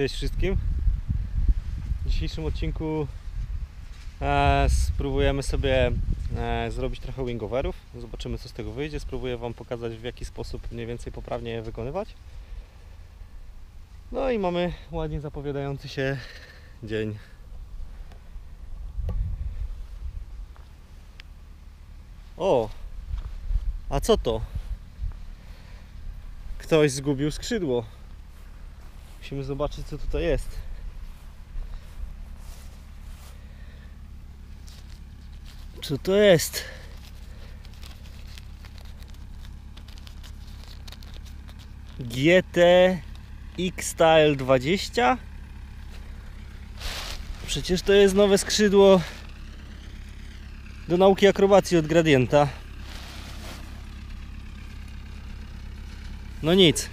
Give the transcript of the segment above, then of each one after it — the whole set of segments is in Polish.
Cześć wszystkim. W dzisiejszym odcinku spróbujemy sobie zrobić trochę wingoverów. Zobaczymy, co z tego wyjdzie. Spróbuję Wam pokazać, w jaki sposób mniej więcej poprawnie je wykonywać. No i mamy ładnie zapowiadający się dzień. O! A co to? Ktoś zgubił skrzydło. Musimy zobaczyć, co tutaj jest. Co to jest? GT X-Style 20? Przecież to jest nowe skrzydło do nauki akrobacji od Gradienta. No nic.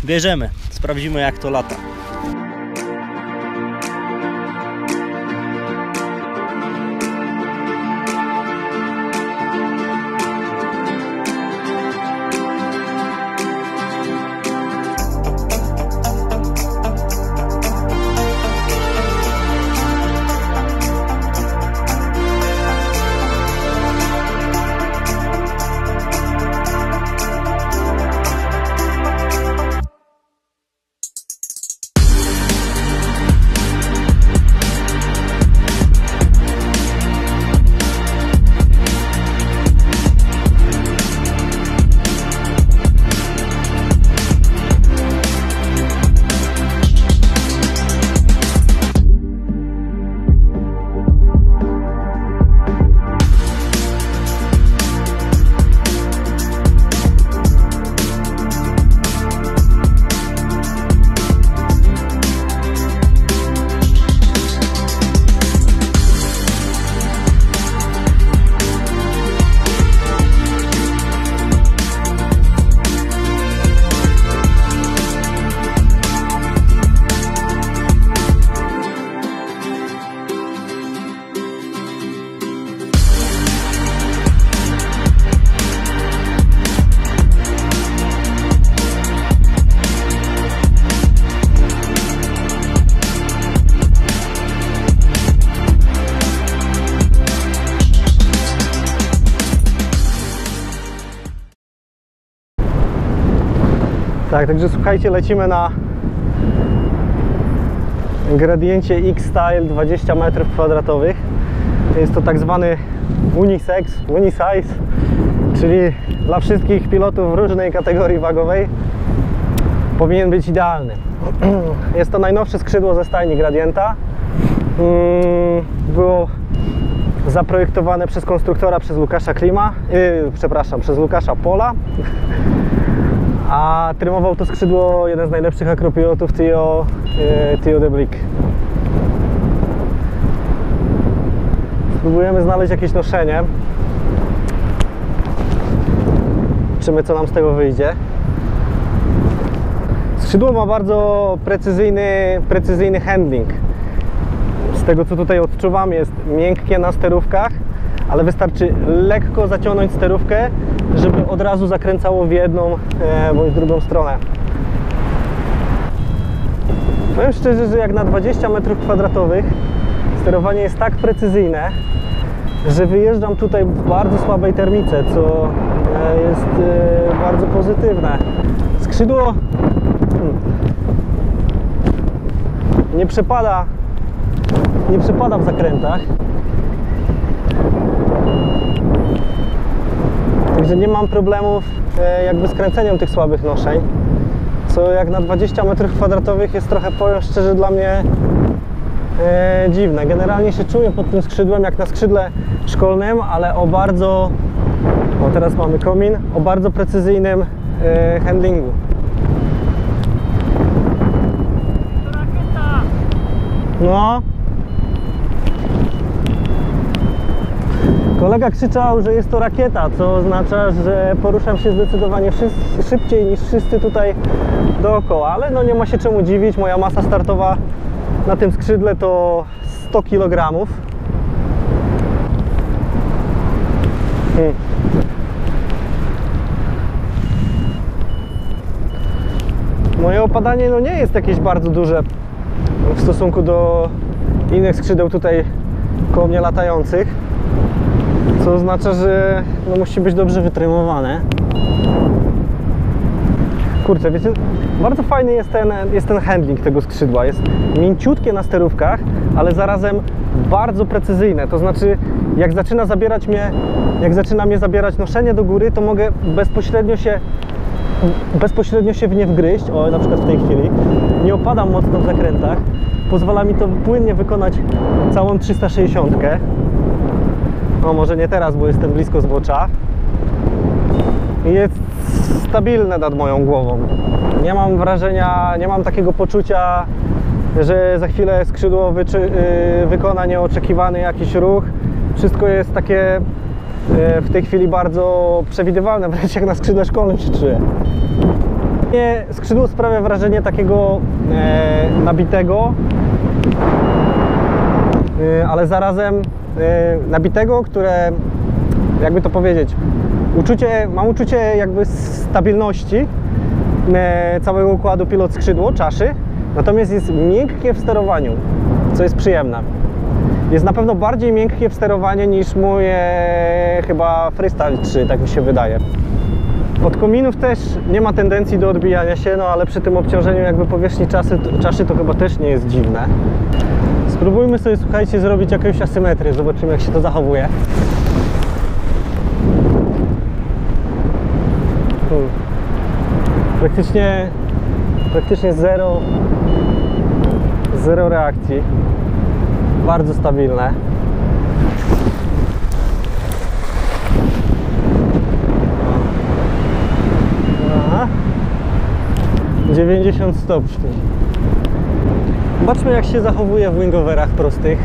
Bierzemy, sprawdzimy, jak to lata. Tak, także słuchajcie, lecimy na Gradiencie X-Style 20 m2. Jest to tak zwany unisize, czyli dla wszystkich pilotów różnej kategorii wagowej powinien być idealny. Jest to najnowsze skrzydło ze stajni Gradienta. Było zaprojektowane przez konstruktora, przez Łukasza Klima, przez Łukasza Pola. A trymował to skrzydło jeden z najlepszych akropilotów, Theo de Blic. Spróbujemy znaleźć jakieś noszenie. Zobaczymy, co nam z tego wyjdzie. Skrzydło ma bardzo precyzyjny handling. Z tego, co tutaj odczuwam, jest miękkie na sterówkach, ale wystarczy lekko zaciągnąć sterówkę, żeby od razu zakręcało w jedną bądź drugą stronę. Powiem szczerze, że jak na 20 m2 sterowanie jest tak precyzyjne, że wyjeżdżam tutaj w bardzo słabej termice, co jest bardzo pozytywne. Skrzydło nie przepada w zakrętach. Także nie mam problemów jakby z kręceniem tych słabych noszeń, co jak na 20 m2 jest trochę, powiem szczerze, dla mnie dziwne. Generalnie się czuję pod tym skrzydłem jak na skrzydle szkolnym, ale teraz mamy komin, o bardzo precyzyjnym handlingu. To rakieta! No. Kolega krzyczał, że jest to rakieta, co oznacza, że poruszam się zdecydowanie szybciej niż wszyscy tutaj dookoła, ale no nie ma się czemu dziwić, moja masa startowa na tym skrzydle to 100 kg. moje opadanie no nie jest jakieś bardzo duże w stosunku do innych skrzydeł tutaj koło mnie latających, co oznacza, że no musi być dobrze wytremowane. Kurczę, wiecie, bardzo fajny jest ten handling tego skrzydła. Jest mięciutkie na sterówkach, ale zarazem bardzo precyzyjne. To znaczy, jak zaczyna mnie zabierać noszenie do góry, to mogę bezpośrednio się w nie wgryźć. O, na przykład w tej chwili. Nie opadam mocno w zakrętach. Pozwala mi to płynnie wykonać całą 360. No może nie teraz, bo jestem blisko zbocza. Jest stabilne nad moją głową. Nie mam wrażenia, nie mam takiego poczucia, że za chwilę skrzydło wykona nieoczekiwany jakiś ruch. Wszystko jest takie w tej chwili bardzo przewidywalne, wręcz jak na skrzydle szkolnym się czuję. Skrzydło sprawia wrażenie takiego nabitego, ale zarazem nabitego, które, jakby to powiedzieć, mam uczucie jakby stabilności całego układu pilot-skrzydło, czaszy, natomiast jest miękkie w sterowaniu, co jest przyjemne. Jest na pewno bardziej miękkie w sterowaniu niż mój chyba Freestyle 3, tak mi się wydaje. Od kominów też nie ma tendencji do odbijania się, no ale przy tym obciążeniu jakby powierzchni czaszy to chyba też nie jest dziwne. Spróbujmy sobie, słuchajcie, zrobić jakąś asymetrię, zobaczymy jak się to zachowuje. Praktycznie zero reakcji. Bardzo stabilne. Aha. 90 stopni. Zobaczmy jak się zachowuje w wingoverach prostych.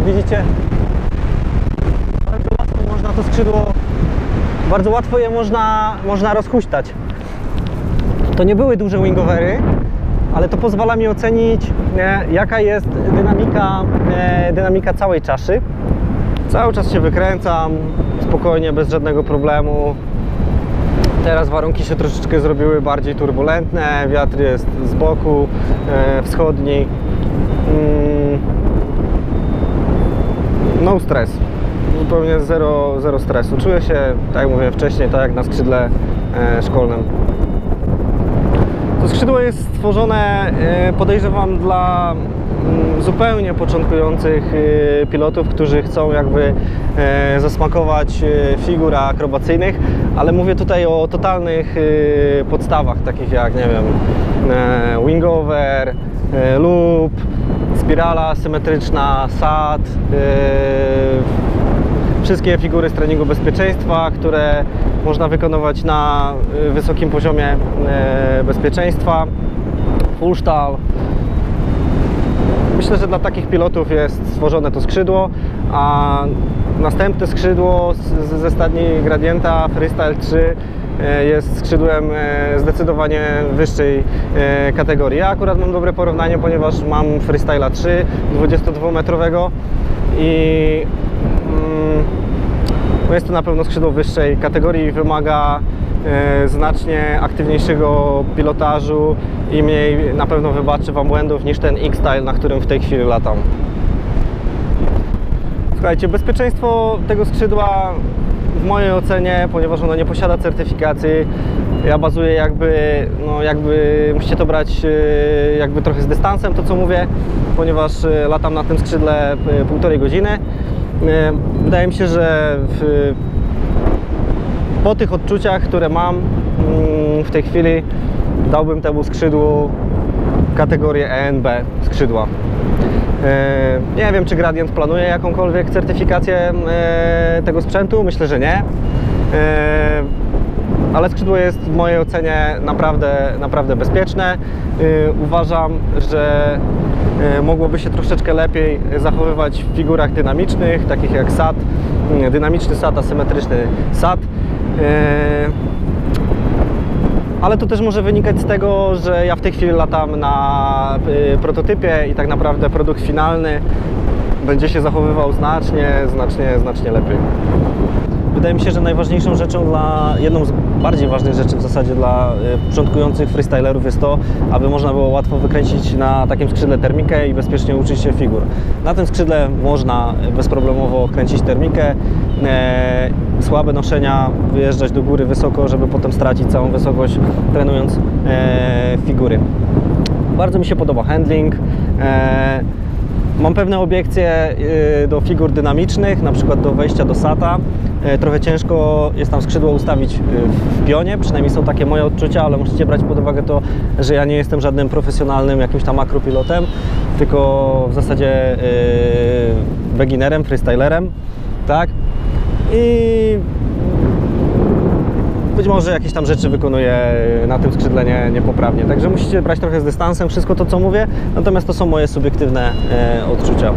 Widzicie, bardzo łatwo je można rozhuśtać. To nie były duże wingovery, ale to pozwala mi ocenić, jaka jest dynamika całej czaszy. Cały czas się wykręcam spokojnie, bez żadnego problemu. Teraz warunki się troszeczkę zrobiły bardziej turbulentne, wiatr jest z boku, wschodni. No stres, zupełnie zero stresu. Czuję się, tak jak mówiłem wcześniej, tak jak na skrzydle szkolnym. To skrzydło jest stworzone, podejrzewam, dla zupełnie początkujących pilotów, którzy chcą jakby zasmakować figur akrobacyjnych, ale mówię tutaj o totalnych podstawach, takich jak, nie wiem, wingover, loop, spirala symetryczna, SAT, wszystkie figury z treningu bezpieczeństwa, które można wykonywać na wysokim poziomie bezpieczeństwa, full stall. Myślę, że dla takich pilotów jest stworzone to skrzydło, a następne skrzydło ze stadni Gradienta Freestyle 3 jest skrzydłem zdecydowanie wyższej kategorii. Ja akurat mam dobre porównanie, ponieważ mam Freestyla 3 22-metrowego i jest to na pewno skrzydło wyższej kategorii i wymaga znacznie aktywniejszego pilotażu i mniej na pewno wybaczy Wam błędów niż ten X-Style, na którym w tej chwili latam. Słuchajcie, bezpieczeństwo tego skrzydła w mojej ocenie, ponieważ ono nie posiada certyfikacji, ja bazuję jakby musicie to brać jakby trochę z dystansem, to co mówię, ponieważ latam na tym skrzydle półtorej godziny. Wydaje mi się, że po tych odczuciach, które mam w tej chwili, dałbym temu skrzydłu kategorię ENB skrzydła. Nie wiem, czy Gradient planuje jakąkolwiek certyfikację tego sprzętu, myślę, że nie. Ale skrzydło jest w mojej ocenie naprawdę bezpieczne. Uważam, że mogłoby się troszeczkę lepiej zachowywać w figurach dynamicznych, takich jak SAT, dynamiczny SAT, asymetryczny SAT. Ale to też może wynikać z tego, że ja w tej chwili latam na prototypie i tak naprawdę produkt finalny będzie się zachowywał znacznie lepiej. Wydaje mi się, że najważniejszą rzeczą, jedną z bardziej ważnych rzeczy w zasadzie dla początkujących freestylerów jest to, aby można było łatwo wykręcić na takim skrzydle termikę i bezpiecznie uczyć się figur. Na tym skrzydle można bezproblemowo kręcić termikę, słabe noszenia, wyjeżdżać do góry wysoko, żeby potem stracić całą wysokość trenując figury. Bardzo mi się podoba handling. Mam pewne obiekcje do figur dynamicznych, na przykład do wejścia do SAT-a. Trochę ciężko jest tam skrzydło ustawić w pionie, przynajmniej są takie moje odczucia, ale musicie brać pod uwagę to, że ja nie jestem żadnym profesjonalnym jakimś tam makropilotem, tylko w zasadzie beginnerem, freestylerem, tak? I być może jakieś tam rzeczy wykonuję na tym skrzydle niepoprawnie, także musicie brać trochę z dystansem wszystko to, co mówię, natomiast to są moje subiektywne odczucia.